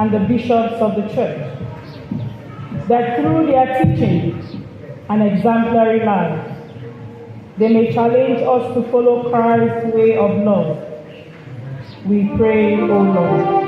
and the bishops of the church, that through their teachings and exemplary lives, they may challenge us to follow Christ's way of love. We pray, O Lord.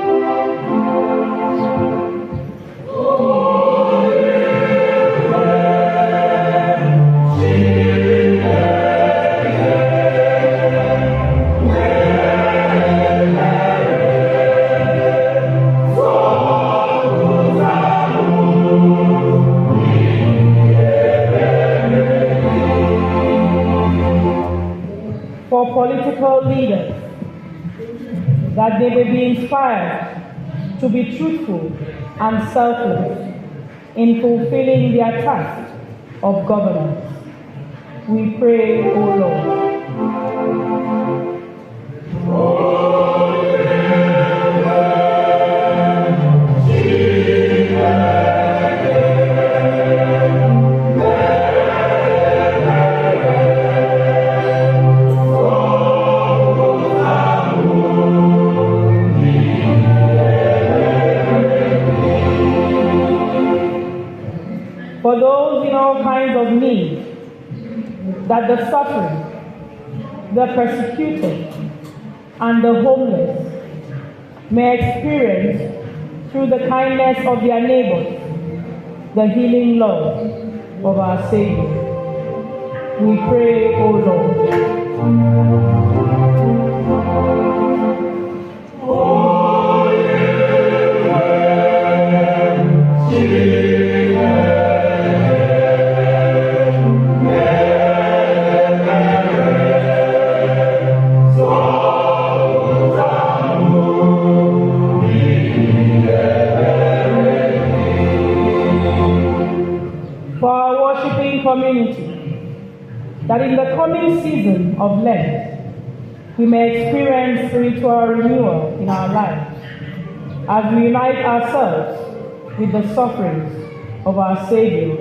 For political leaders, that they may be inspired to be truthful and selfless in fulfilling their task of governance. We pray, O Lord. For those in all kinds of need, that the suffering, the persecuted, and the homeless may experience, through the kindness of their neighbors, the healing love of our Savior. We pray, O Lord. Community, that in the coming season of Lent, we may experience spiritual renewal in our lives as we unite ourselves with the sufferings of our Savior,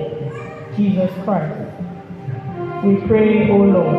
Jesus Christ. We pray, O Lord.